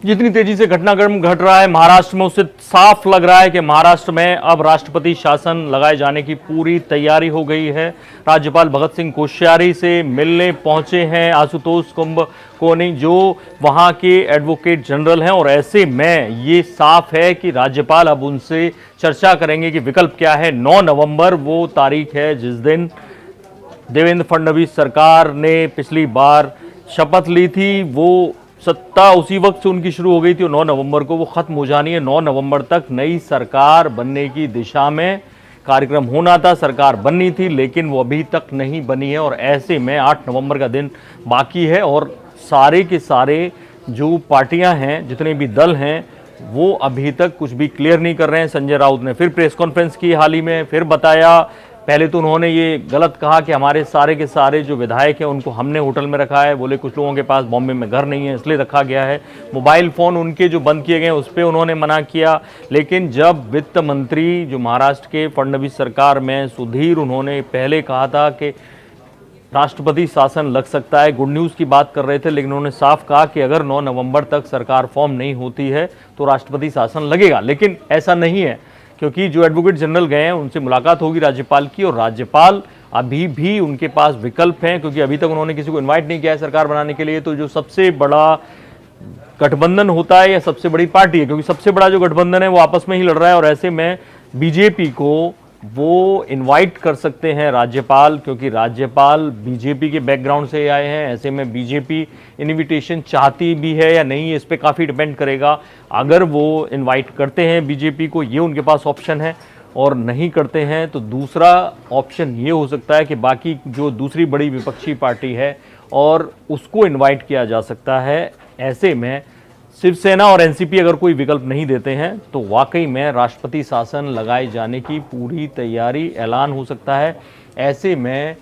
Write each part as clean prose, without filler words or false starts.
जितनी तेजी से घटनाक्रम घट रहा है महाराष्ट्र में, उससे साफ लग रहा है कि महाराष्ट्र में अब राष्ट्रपति शासन लगाए जाने की पूरी तैयारी हो गई है। राज्यपाल भगत सिंह कोश्यारी से मिलने पहुंचे हैं आशुतोष कुंभकोणी, जो वहां के एडवोकेट जनरल हैं, और ऐसे में ये साफ है कि राज्यपाल अब उनसे चर्चा करेंगे कि विकल्प क्या है। 9 नवंबर वो तारीख है जिस दिन देवेंद्र फडणवीस सरकार ने पिछली बार शपथ ली थी। वो सत्ता उसी वक्त से उनकी शुरू हो गई थी और 9 नवंबर को वो खत्म हो जानी है। 9 नवंबर तक नई सरकार बनने की दिशा में कार्यक्रम होना था, सरकार बननी थी, लेकिन वो अभी तक नहीं बनी है। और ऐसे में 8 नवंबर का दिन बाकी है और सारे के सारे जो पार्टियां हैं, जितने भी दल हैं, वो अभी तक कुछ भी क्लियर नहीं कर रहे हैं। संजय राउत ने फिर प्रेस कॉन्फ्रेंस की हाल ही में, फिर बताया। पहले तो उन्होंने ये गलत कहा कि हमारे सारे के सारे जो विधायक हैं उनको हमने होटल में रखा है। बोले कुछ लोगों के पास बॉम्बे में घर नहीं है इसलिए रखा गया है। मोबाइल फ़ोन उनके जो बंद किए गए उस पर उन्होंने मना किया। लेकिन जब वित्त मंत्री जो महाराष्ट्र के फडणवीस सरकार में सुधीर, उन्होंने पहले कहा था कि राष्ट्रपति शासन लग सकता है, गुड न्यूज़ की बात कर रहे थे, लेकिन उन्होंने साफ कहा कि अगर 9 नवंबर तक सरकार फॉर्म नहीं होती है तो राष्ट्रपति शासन लगेगा। लेकिन ऐसा नहीं है, क्योंकि जो एडवोकेट जनरल गए हैं उनसे मुलाकात होगी राज्यपाल की, और राज्यपाल अभी भी उनके पास विकल्प हैं, क्योंकि अभी तक उन्होंने किसी को इनवाइट नहीं किया है सरकार बनाने के लिए। तो जो सबसे बड़ा गठबंधन होता है या सबसे बड़ी पार्टी है, क्योंकि सबसे बड़ा जो गठबंधन है वो आपस में ही लड़ रहा है, और ऐसे में बीजेपी को वो इनवाइट कर सकते हैं राज्यपाल, क्योंकि राज्यपाल बीजेपी के बैकग्राउंड से आए हैं। ऐसे में बीजेपी इनविटेशन चाहती भी है या नहीं, इस पर काफ़ी डिपेंड करेगा। अगर वो इनवाइट करते हैं बीजेपी को, ये उनके पास ऑप्शन है, और नहीं करते हैं तो दूसरा ऑप्शन ये हो सकता है कि बाकी जो दूसरी बड़ी विपक्षी पार्टी है और उसको इन्वाइट किया जा सकता है। ऐसे में शिवसेना और एनसीपी अगर कोई विकल्प नहीं देते हैं तो वाकई में राष्ट्रपति शासन लगाए जाने की पूरी तैयारी ऐलान हो सकता है। ऐसे में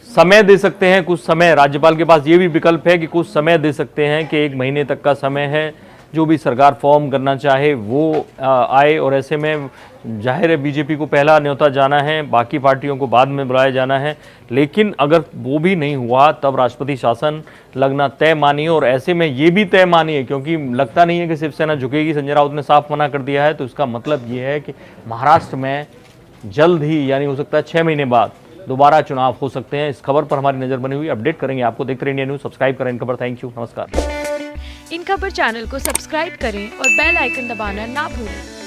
समय दे सकते हैं, कुछ समय राज्यपाल के पास ये भी विकल्प है कि कुछ समय दे सकते हैं कि 1 महीने तक का समय है, जो भी सरकार फॉर्म करना चाहे वो आए। और ऐसे में जाहिर है बीजेपी को पहला न्योता जाना है, बाकी पार्टियों को बाद में बुलाया जाना है। लेकिन अगर वो भी नहीं हुआ तब राष्ट्रपति शासन लगना तय मानिए। और ऐसे में ये भी तय मानिए, क्योंकि लगता नहीं है कि शिवसेना झुकेगी, संजय राउत ने साफ मना कर दिया है, तो इसका मतलब ये है कि महाराष्ट्र में जल्द ही, यानी हो सकता है 6 महीने बाद दोबारा चुनाव हो सकते हैं। इस खबर पर हमारी नजर बनी हुई, अपडेट करेंगे आपको। देखते रहिए इंडिया न्यूज़, सब्सक्राइब करें इन खबर। थैंक यू, नमस्कार। इन खबर चैनल को सब्सक्राइब करें और बेल आइकन दबाना ना भूलें।